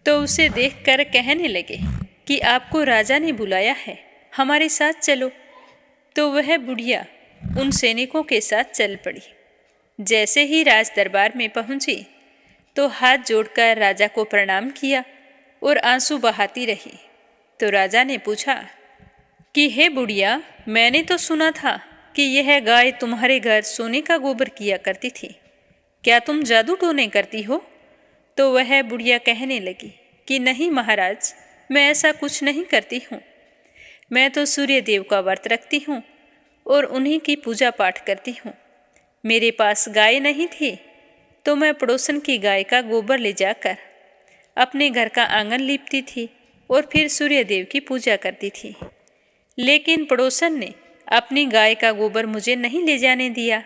तो उसे देखकर कहने लगे कि आपको राजा ने बुलाया है, हमारे साथ चलो। तो वह बुढ़िया उन सैनिकों के साथ चल पड़ी। जैसे ही राज दरबार में पहुंची तो हाथ जोड़कर राजा को प्रणाम किया और आंसू बहाती रही। तो राजा ने पूछा कि हे बुढ़िया, मैंने तो सुना था कि यह गाय तुम्हारे घर सोने का गोबर किया करती थी, क्या तुम जादू टोने करती हो? तो वह बुढ़िया कहने लगी कि नहीं महाराज, मैं ऐसा कुछ नहीं करती हूँ। मैं तो सूर्य देव का व्रत रखती हूँ और उन्हीं की पूजा पाठ करती हूँ। मेरे पास गाय नहीं थी तो मैं पड़ोसन की गाय का गोबर ले जाकर अपने घर का आंगन लीपती थी और फिर सूर्य देव की पूजा करती थी। लेकिन पड़ोसन ने अपनी गाय का गोबर मुझे नहीं ले जाने दिया,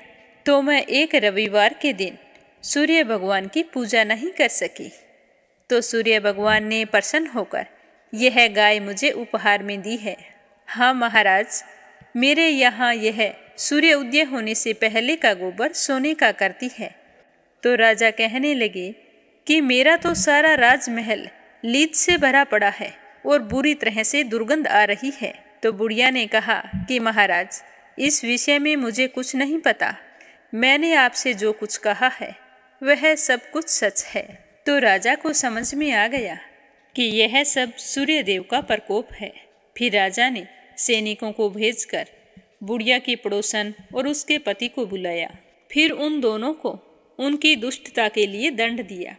तो मैं एक रविवार के दिन सूर्य भगवान की पूजा नहीं कर सकी। तो सूर्य भगवान ने प्रसन्न होकर यह गाय मुझे उपहार में दी है। हाँ महाराज, मेरे यहाँ यह सूर्य उदय होने से पहले का गोबर सोने का करती है। तो राजा कहने लगे कि मेरा तो सारा राजमहल लीद से भरा पड़ा है और बुरी तरह से दुर्गंध आ रही है। तो बुढ़िया ने कहा कि महाराज, इस विषय में मुझे कुछ नहीं पता, मैंने आपसे जो कुछ कहा है वह सब कुछ सच है। तो राजा को समझ में आ गया कि यह सब सूर्य देव का प्रकोप है। फिर राजा ने सैनिकों को भेजकर बुढ़िया के पड़ोसन और उसके पति को बुलाया। फिर उन दोनों को उनकी दुष्टता के लिए दंड दिया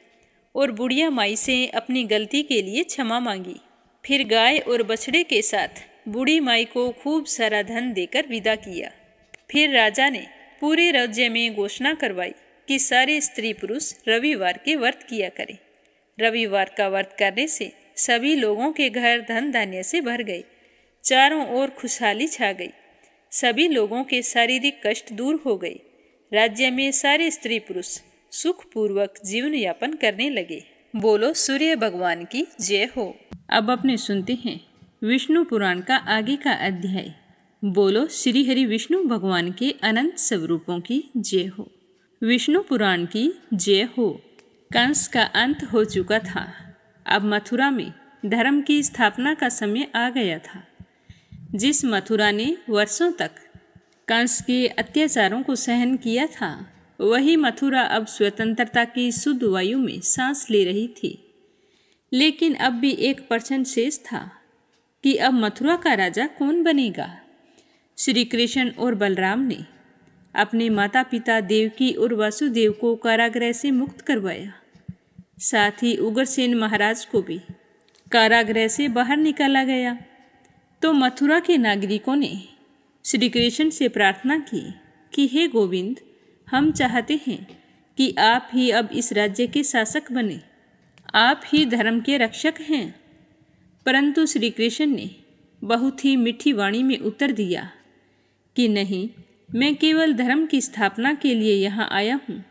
और बुढ़िया माई से अपनी गलती के लिए क्षमा मांगी। फिर गाय और बछड़े के साथ बूढ़ी माई को खूब सारा धन देकर विदा किया। फिर राजा ने पूरे राज्य में घोषणा करवाई कि सारे स्त्री पुरुष रविवार के व्रत किया करें। रविवार का व्रत करने से सभी लोगों के घर धन धान्य से भर गए, चारों ओर खुशहाली छा गई, सभी लोगों के शारीरिक कष्ट दूर हो गए। राज्य में सारे स्त्री पुरुष सुखपूर्वक जीवन यापन करने लगे। बोलो सूर्य भगवान की जय हो। अब अपने सुनते हैं विष्णु पुराण का आगे का अध्याय। बोलो श्री हरि विष्णु भगवान के अनंत स्वरूपों की जय हो। विष्णु पुराण की जय हो। कंस का अंत हो चुका था। अब मथुरा में धर्म की स्थापना का समय आ गया था। जिस मथुरा ने वर्षों तक कंस के अत्याचारों को सहन किया था, वही मथुरा अब स्वतंत्रता की शुद्ध वायु में सांस ले रही थी। लेकिन अब भी एक प्रश्न शेष था कि अब मथुरा का राजा कौन बनेगा। श्री कृष्ण और बलराम ने अपने माता पिता देवकी और वासुदेव को कारागृह से मुक्त करवाया। साथ ही उग्रसेन महाराज को भी कारागृह से बाहर निकाला गया। तो मथुरा के नागरिकों ने श्री कृष्ण से प्रार्थना की कि हे गोविंद, हम चाहते हैं कि आप ही अब इस राज्य के शासक बने। आप ही धर्म के रक्षक हैं। परंतु श्री कृष्ण ने बहुत ही मीठी वाणी में उत्तर दिया कि नहीं, मैं केवल धर्म की स्थापना के लिए यहाँ आया हूँ।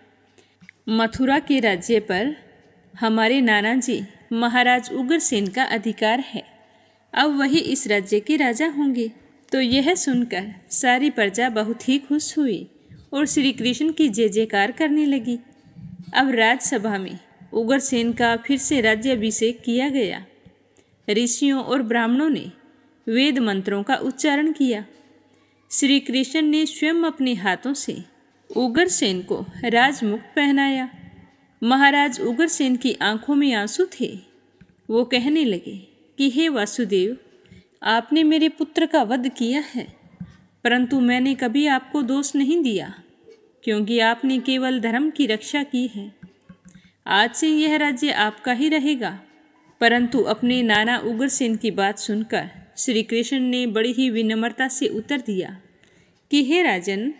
मथुरा के राज्य पर हमारे नाना जी महाराज उग्रसेन का अधिकार है। अब वही इस राज्य के राजा होंगे। तो यह सुनकर सारी प्रजा बहुत ही खुश हुई और श्री कृष्ण की जय जयकार करने लगी। अब राजसभा में उग्रसेन का फिर से राज्याभिषेक किया गया। ऋषियों और ब्राह्मणों ने वेद मंत्रों का उच्चारण किया। श्री कृष्ण ने स्वयं अपने हाथों से उग्रसेन को राजमुकुट पहनाया। महाराज उग्रसेन की आंखों में आंसू थे। वो कहने लगे कि हे वासुदेव, आपने मेरे पुत्र का वध किया है, परंतु मैंने कभी आपको दोष नहीं दिया, क्योंकि आपने केवल धर्म की रक्षा की है। आज से यह राज्य आपका ही रहेगा। परंतु अपने नाना उग्रसेन की बात सुनकर श्री कृष्ण ने बड़ी ही विनम्रता से उत्तर दिया कि हे राजन,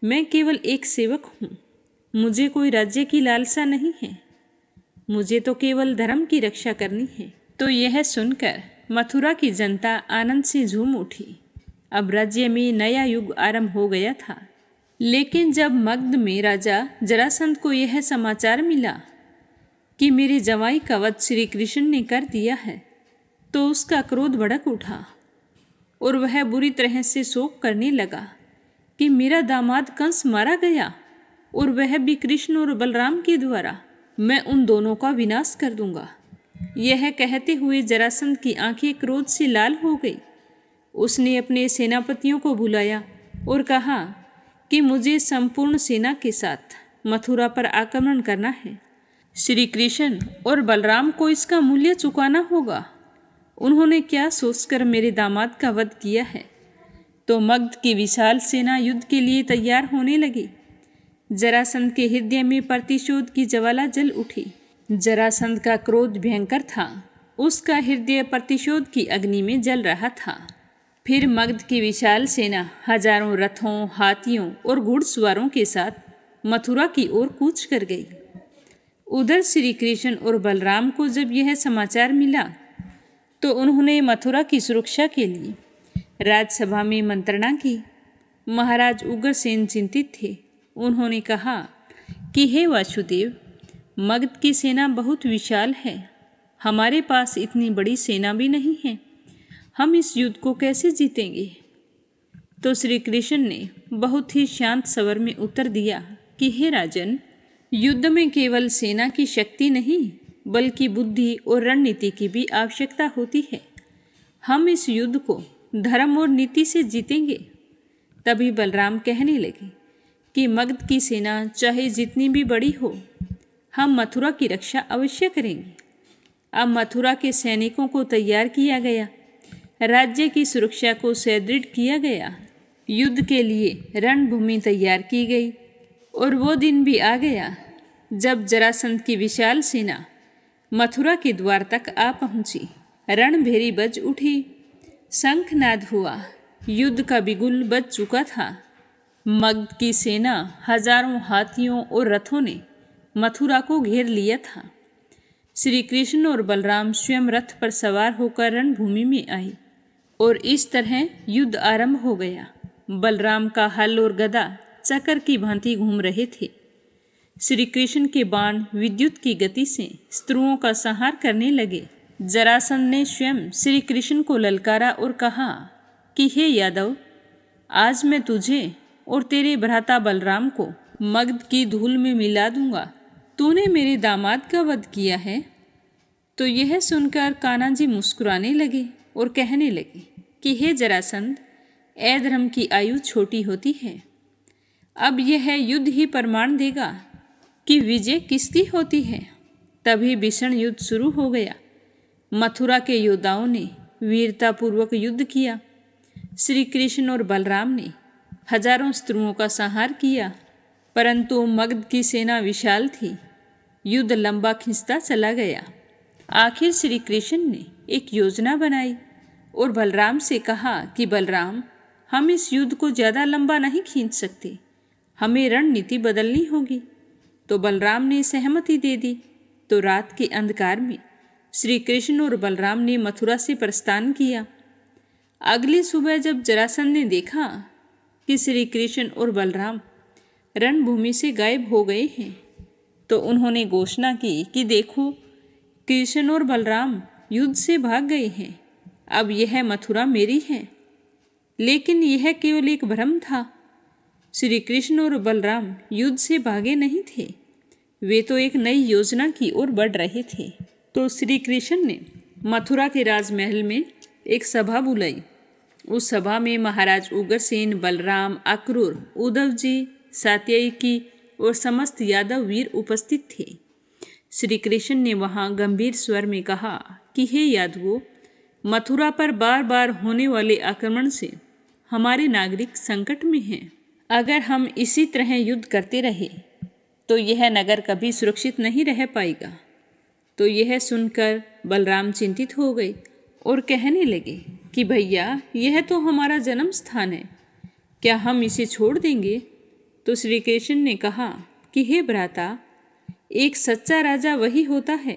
मैं केवल एक सेवक हूँ। मुझे कोई राज्य की लालसा नहीं है। मुझे तो केवल धर्म की रक्षा करनी है। तो यह सुनकर मथुरा की जनता आनंद से झूम उठी। अब राज्य में नया युग आरंभ हो गया था। लेकिन जब मगध में राजा जरासंध को यह समाचार मिला कि मेरे जवाई का वध श्री कृष्ण ने कर दिया है, तो उसका क्रोध भड़क उठा और वह बुरी तरह से शोक करने लगा कि मेरा दामाद कंस मारा गया, और वह भी कृष्ण और बलराम के द्वारा। मैं उन दोनों का विनाश कर दूंगा। यह कहते हुए जरासंध की आंखें क्रोध से लाल हो गई। उसने अपने सेनापतियों को बुलाया और कहा कि मुझे संपूर्ण सेना के साथ मथुरा पर आक्रमण करना है। श्री कृष्ण और बलराम को इसका मूल्य चुकाना होगा। उन्होंने क्या सोचकर मेरे दामाद का वध किया है। तो मगध की विशाल सेना युद्ध के लिए तैयार होने लगी। जरासंध के हृदय में प्रतिशोध की ज्वाला जल उठी। जरासंध का क्रोध भयंकर था। उसका हृदय प्रतिशोध की अग्नि में जल रहा था। फिर मगध की विशाल सेना हजारों रथों, हाथियों और घुड़सवारों के साथ मथुरा की ओर कूच कर गई। उधर श्री कृष्ण और बलराम को जब यह समाचार मिला, तो उन्होंने मथुरा की सुरक्षा के लिए राजसभा में मंत्रणा की। महाराज उग्रसेन चिंतित थे। उन्होंने कहा कि हे वासुदेव, मगध की सेना बहुत विशाल है। हमारे पास इतनी बड़ी सेना भी नहीं है। हम इस युद्ध को कैसे जीतेंगे। तो श्री कृष्ण ने बहुत ही शांत स्वर में उत्तर दिया कि हे राजन, युद्ध में केवल सेना की शक्ति नहीं, बल्कि बुद्धि और रणनीति की भी आवश्यकता होती है। हम इस युद्ध को धर्म और नीति से जीतेंगे। तभी बलराम कहने लगे कि मगध की सेना चाहे जितनी भी बड़ी हो, हम मथुरा की रक्षा अवश्य करेंगे। अब मथुरा के सैनिकों को तैयार किया गया। राज्य की सुरक्षा को सुदृढ़ किया गया। युद्ध के लिए रणभूमि तैयार की गई। और वो दिन भी आ गया जब जरासंध की विशाल सेना मथुरा के द्वार तक आ पहुंची। रणभेरी बज उठी, शंखनाद हुआ। युद्ध का बिगुल बज चुका था। मगध की सेना हजारों हाथियों और रथों ने मथुरा को घेर लिया था। श्री कृष्ण और बलराम स्वयं रथ पर सवार होकर रणभूमि में आए और इस तरह युद्ध आरंभ हो गया। बलराम का हल और गदा चक्र की भांति घूम रहे थे। श्री कृष्ण के बाण विद्युत की गति से शत्रुओं का संहार करने लगे। जरासंध ने स्वयं श्री कृष्ण को ललकारा और कहा कि हे यादव, आज मैं तुझे और तेरे भ्राता बलराम को मगध की धूल में मिला दूंगा। तूने मेरे दामाद का वध किया है। तो यह सुनकर कान्हा जी मुस्कुराने लगे और कहने लगे कि हे जरासंध, अधर्म की आयु छोटी होती है। अब यह युद्ध ही प्रमाण देगा कि विजय किसकी होती है। तभी भीषण युद्ध शुरू हो गया। मथुरा के योद्धाओं ने वीरतापूर्वक युद्ध किया। श्री कृष्ण और बलराम ने हजारों शत्रुओं का संहार किया, परंतु मगध की सेना विशाल थी। युद्ध लंबा खिंचता चला गया। आखिर श्री कृष्ण ने एक योजना बनाई और बलराम से कहा कि बलराम, हम इस युद्ध को ज़्यादा लंबा नहीं खींच सकते, हमें रणनीति बदलनी होगी। तो बलराम ने सहमति दे दी। तो रात के अंधकार में श्री कृष्ण और बलराम ने मथुरा से प्रस्थान किया। अगली सुबह जब जरासंध ने देखा कि श्री कृष्ण और बलराम रणभूमि से गायब हो गए हैं, तो उन्होंने घोषणा की कि देखो, कृष्ण और बलराम युद्ध से भाग गए हैं। अब यह मथुरा मेरी है। लेकिन यह केवल एक भ्रम था। श्री कृष्ण और बलराम युद्ध से भागे नहीं थे, वे तो एक नई योजना की ओर बढ़ रहे थे। तो श्री कृष्ण ने मथुरा के राजमहल में एक सभा बुलाई। उस सभा में महाराज उग्रसेन, बलराम, अक्रूर, उद्धव जी, सात्यकी और समस्त यादव वीर उपस्थित थे। श्री कृष्ण ने वहां गंभीर स्वर में कहा कि हे यादवों, मथुरा पर बार बार होने वाले आक्रमण से हमारे नागरिक संकट में हैं। अगर हम इसी तरह युद्ध करते रहे तो यह नगर कभी सुरक्षित नहीं रह पाएगा। तो यह सुनकर बलराम चिंतित हो गए और कहने लगे कि भैया, यह तो हमारा जन्म स्थान है, क्या हम इसे छोड़ देंगे? तो श्री कृष्ण ने कहा कि हे भ्राता, एक सच्चा राजा वही होता है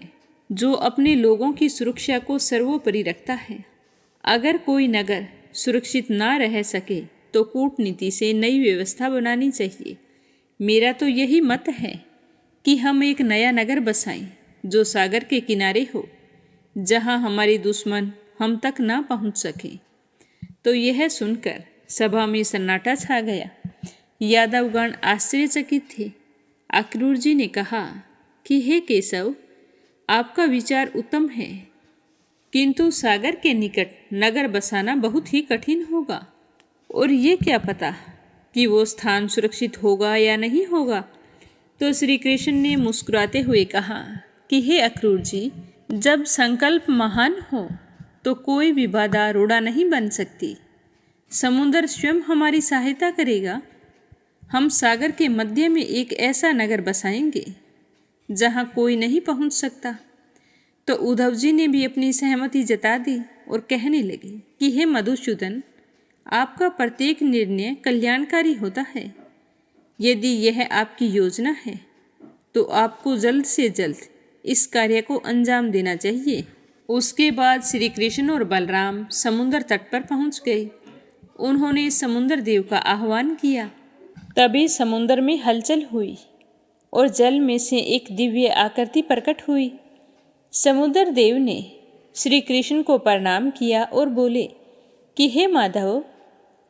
जो अपने लोगों की सुरक्षा को सर्वोपरि रखता है। अगर कोई नगर सुरक्षित ना रह सके तो कूटनीति से नई व्यवस्था बनानी चाहिए। मेरा तो यही मत है कि हम एक नया नगर बसाएं जो सागर के किनारे हो, जहां हमारे दुश्मन हम तक ना पहुंच सके। तो यह सुनकर सभा में सन्नाटा छा गया। यादवगण आश्चर्यचकित थे। अक्रूर जी ने कहा कि हे केशव, आपका विचार उत्तम है, किंतु सागर के निकट नगर बसाना बहुत ही कठिन होगा, और ये क्या पता कि वो स्थान सुरक्षित होगा या नहीं होगा। तो श्री कृष्ण ने मुस्कुराते हुए कहा कि हे अक्रूर जी, जब संकल्प महान हो तो कोई भी बाधा रोड़ा नहीं बन सकती। समुद्र स्वयं हमारी सहायता करेगा। हम सागर के मध्य में एक ऐसा नगर बसाएंगे जहां कोई नहीं पहुंच सकता। तो उद्धव जी ने भी अपनी सहमति जता दी और कहने लगे कि हे मधुसूदन, आपका प्रत्येक निर्णय कल्याणकारी होता है। यदि यह आपकी योजना है तो आपको जल्द से जल्द इस कार्य को अंजाम देना चाहिए। उसके बाद श्री कृष्ण और बलराम समुद्र तट पर पहुंच गए। उन्होंने समुद्र देव का आह्वान किया। तभी समुद्र में हलचल हुई और जल में से एक दिव्य आकृति प्रकट हुई। समुद्र देव ने श्री कृष्ण को प्रणाम किया और बोले कि हे माधव,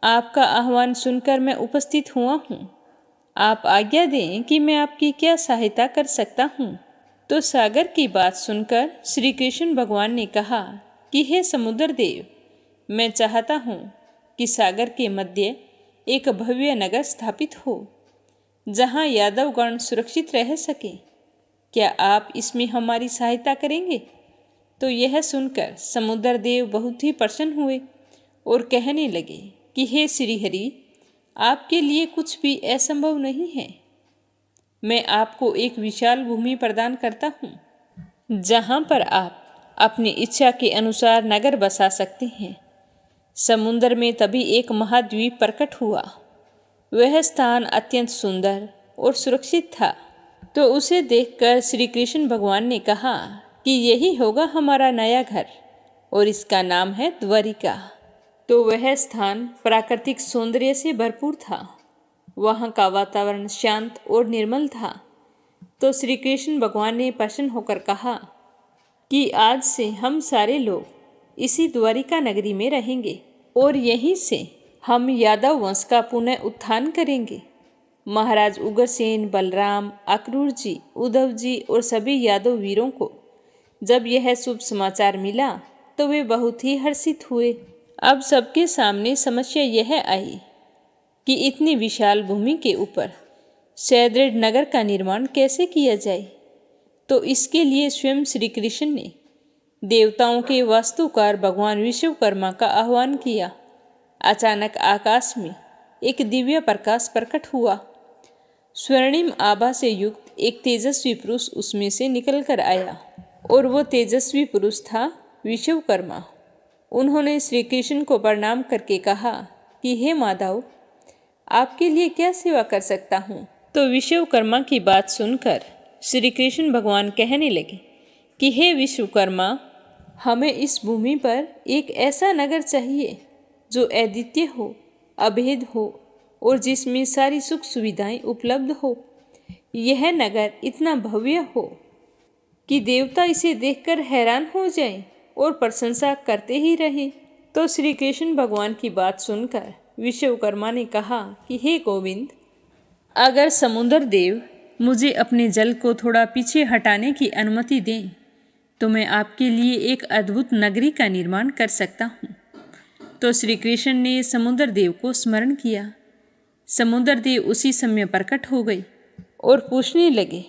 आपका आह्वान सुनकर मैं उपस्थित हुआ हूँ। आप आज्ञा दें कि मैं आपकी क्या सहायता कर सकता हूँ। तो सागर की बात सुनकर श्री कृष्ण भगवान ने कहा कि हे समुद्र देव, मैं चाहता हूँ कि सागर के मध्य एक भव्य नगर स्थापित हो जहाँ यादवगण सुरक्षित रह सके। क्या आप इसमें हमारी सहायता करेंगे? तो यह सुनकर समुद्र देव बहुत ही प्रसन्न हुए और कहने लगे कि हे श्रीहरि, आपके लिए कुछ भी असंभव नहीं है। मैं आपको एक विशाल भूमि प्रदान करता हूँ जहाँ पर आप अपनी इच्छा के अनुसार नगर बसा सकते हैं। समुद्र में तभी एक महाद्वीप प्रकट हुआ। वह स्थान अत्यंत सुंदर और सुरक्षित था। तो उसे देखकर श्री कृष्ण भगवान ने कहा कि यही होगा हमारा नया घर और इसका नाम है द्वारिका। तो वह स्थान प्राकृतिक सौंदर्य से भरपूर था। वहाँ का वातावरण शांत और निर्मल था। तो श्री कृष्ण भगवान ने प्रसन्न होकर कहा कि आज से हम सारे लोग इसी द्वारिका नगरी में रहेंगे और यहीं से हम यादव वंश का पुनः उत्थान करेंगे। महाराज उग्रसेन, बलराम, अक्रूर जी, उद्धव जी और सभी यादव वीरों को जब यह शुभ समाचार मिला तो वे बहुत ही हर्षित हुए। अब सबके सामने समस्या यह आई कि इतनी विशाल भूमि के ऊपर सुदृढ़ नगर का निर्माण कैसे किया जाए। तो इसके लिए स्वयं श्री कृष्ण ने देवताओं के वास्तुकार भगवान विश्वकर्मा का आह्वान किया। अचानक आकाश में एक दिव्य प्रकाश प्रकट हुआ। स्वर्णिम आभा से युक्त एक तेजस्वी पुरुष उसमें से निकलकर आया और वो तेजस्वी पुरुष था विश्वकर्मा। उन्होंने श्री कृष्ण को प्रणाम करके कहा कि हे माधव, आपके लिए क्या सेवा कर सकता हूँ। तो विश्वकर्मा की बात सुनकर श्री कृष्ण भगवान कहने लगे कि हे विश्वकर्मा, हमें इस भूमि पर एक ऐसा नगर चाहिए जो अद्वितीय हो, अभेद हो और जिसमें सारी सुख सुविधाएं उपलब्ध हो। यह नगर इतना भव्य हो कि देवता इसे देखकर हैरान हो जाएं और प्रशंसा करते ही रहें। तो श्री कृष्ण भगवान की बात सुनकर विश्वकर्मा ने कहा कि हे गोविंद, अगर समुद्र देव मुझे अपने जल को थोड़ा पीछे हटाने की अनुमति दें तो मैं आपके लिए एक अद्भुत नगरी का निर्माण कर सकता हूँ। तो श्री कृष्ण ने समुद्र देव को स्मरण किया। समुद्र देव उसी समय प्रकट हो गए और पूछने लगे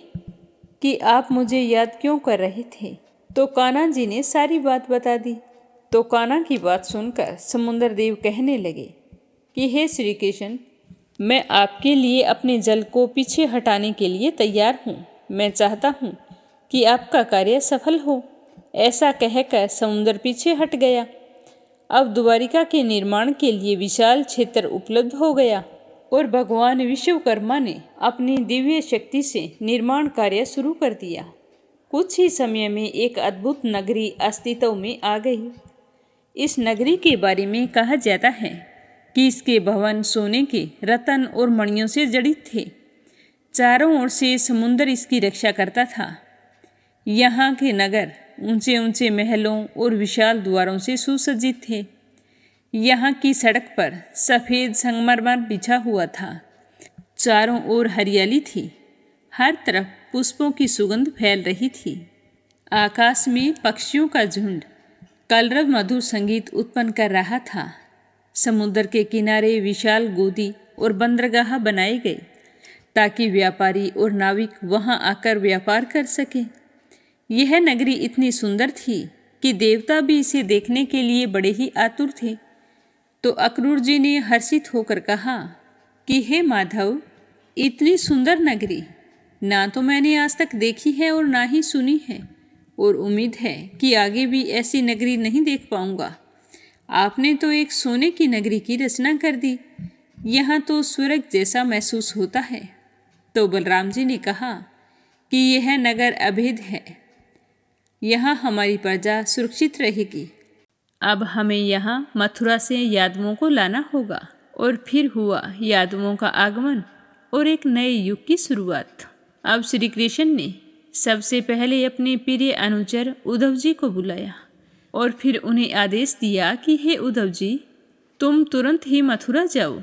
कि आप मुझे याद क्यों कर रहे थे। तो कान्हा जी ने सारी बात बता दी। तो कान्हा की बात सुनकर समुद्र देव कहने लगे कि हे श्री कृष्ण, मैं आपके लिए अपने जल को पीछे हटाने के लिए तैयार हूँ। मैं चाहता हूँ कि आपका कार्य सफल हो। ऐसा कहकर समुद्र पीछे हट गया। अब द्वारिका के निर्माण के लिए विशाल क्षेत्र उपलब्ध हो गया और भगवान विश्वकर्मा ने अपनी दिव्य शक्ति से निर्माण कार्य शुरू कर दिया। कुछ ही समय में एक अद्भुत नगरी अस्तित्व में आ गई। इस नगरी के बारे में कहा जाता है कि इसके भवन सोने के, रत्न और मणियों से जड़ित थे। चारों ओर से समुद्र इसकी रक्षा करता था। यहाँ के नगर ऊंचे ऊंचे महलों और विशाल द्वारों से सुसज्जित थे। यहाँ की सड़क पर सफ़ेद संगमरमर बिछा हुआ था। चारों ओर हरियाली थी। हर तरफ पुष्पों की सुगंध फैल रही थी। आकाश में पक्षियों का झुंड कलरव मधुर संगीत उत्पन्न कर रहा था। समुद्र के किनारे विशाल गोदी और बंदरगाह बनाए गए ताकि व्यापारी और नाविक वहां आकर व्यापार कर सकें। यह नगरी इतनी सुंदर थी कि देवता भी इसे देखने के लिए बड़े ही आतुर थे। तो अक्रूर जी ने हर्षित होकर कहा कि हे माधव, इतनी सुंदर नगरी ना तो मैंने आज तक देखी है और ना ही सुनी है, और उम्मीद है कि आगे भी ऐसी नगरी नहीं देख पाऊंगा। आपने तो एक सोने की नगरी की रचना कर दी। यहाँ तो स्वर्ग जैसा महसूस होता है। तो बलराम जी ने कहा कि यह नगर अभेद है। यहाँ हमारी प्रजा सुरक्षित रहेगी। अब हमें यहाँ मथुरा से यादवों को लाना होगा। और फिर हुआ यादवों का आगमन और एक नए युग की शुरुआत। अब श्री कृष्ण ने सबसे पहले अपने प्रिय अनुचर उद्धव जी को बुलाया और फिर उन्हें आदेश दिया कि हे उद्धव जी, तुम तुरंत ही मथुरा जाओ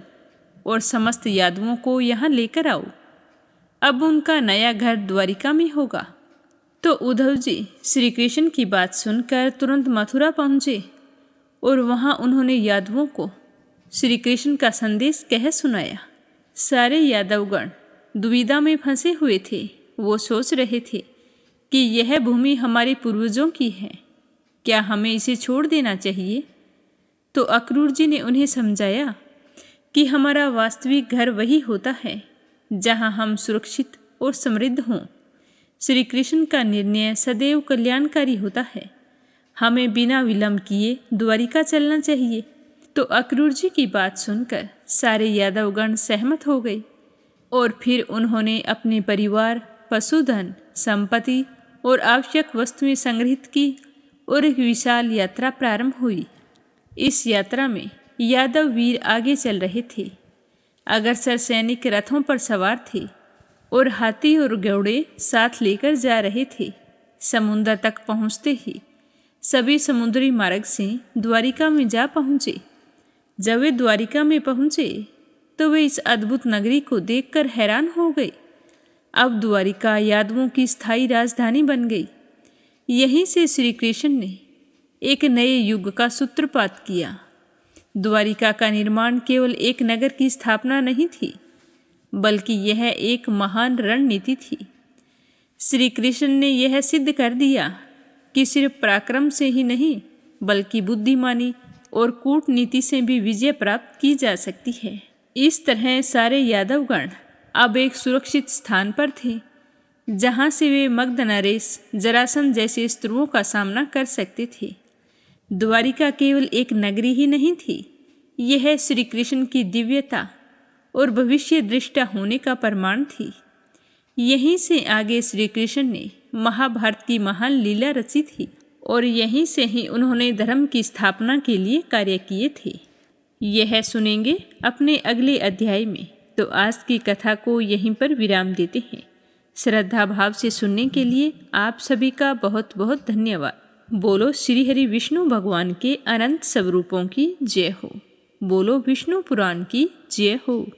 और समस्त यादवों को यहाँ लेकर आओ। अब उनका नया घर द्वारिका में होगा। तो उद्धव जी श्री कृष्ण की बात सुनकर तुरंत मथुरा पहुँचे और वहाँ उन्होंने यादवों को श्री कृष्ण का संदेश कह सुनाया। सारे यादवगण दुविधा में फंसे हुए थे। वो सोच रहे थे कि यह भूमि हमारे पूर्वजों की है, क्या हमें इसे छोड़ देना चाहिए। तो अक्रूर जी ने उन्हें समझाया कि हमारा वास्तविक घर वही होता है जहाँ हम सुरक्षित और समृद्ध हों। श्री कृष्ण का निर्णय सदैव कल्याणकारी होता है। हमें बिना विलंब किए द्वारिका चलना चाहिए। तो अक्रूर जी की बात सुनकर सारे यादवगण सहमत हो गए और फिर उन्होंने अपने परिवार, पशुधन, संपत्ति और आवश्यक वस्तुएं संग्रहित की और एक विशाल यात्रा प्रारंभ हुई। इस यात्रा में यादव वीर आगे चल रहे थे। अग्रसर सैनिक रथों पर सवार थे और हाथी और घोड़े साथ लेकर जा रहे थे। समुद्र तक पहुँचते ही सभी समुद्री मार्ग से द्वारिका में जा पहुँचे। जब वे द्वारिका में पहुँचे तो वे इस अद्भुत नगरी को देखकर हैरान हो गए। अब द्वारिका यादवों की स्थायी राजधानी बन गई। यहीं से श्री कृष्ण ने एक नए युग का सूत्रपात किया। द्वारिका का निर्माण केवल एक नगर की स्थापना नहीं थी, बल्कि यह एक महान रणनीति थी। श्री कृष्ण ने यह सिद्ध कर दिया कि सिर्फ पराक्रम से ही नहीं, बल्कि बुद्धिमानी और कूटनीति से भी विजय प्राप्त की जा सकती है। इस तरह सारे यादवगण अब एक सुरक्षित स्थान पर थे, जहाँ से वे मगध नरेश, जरासंध जैसे शत्रुओं का सामना कर सकते थे। द्वारिका केवल एक नगरी ही नहीं थी, यह श्री कृष्ण की दिव्यता और भविष्य दृष्टा होने का प्रमाण थी। यहीं से आगे श्री कृष्ण ने महाभारत की महान लीला रची थी और यहीं से ही उन्होंने धर्म की स्थापना के लिए कार्य किए थे। यह सुनेंगे अपने अगले अध्याय में। तो आज की कथा को यहीं पर विराम देते हैं। श्रद्धा भाव से सुनने के लिए आप सभी का बहुत बहुत धन्यवाद। बोलो श्री हरि विष्णु भगवान के अनंत स्वरूपों की जय हो। बोलो विष्णु पुराण की जय हो।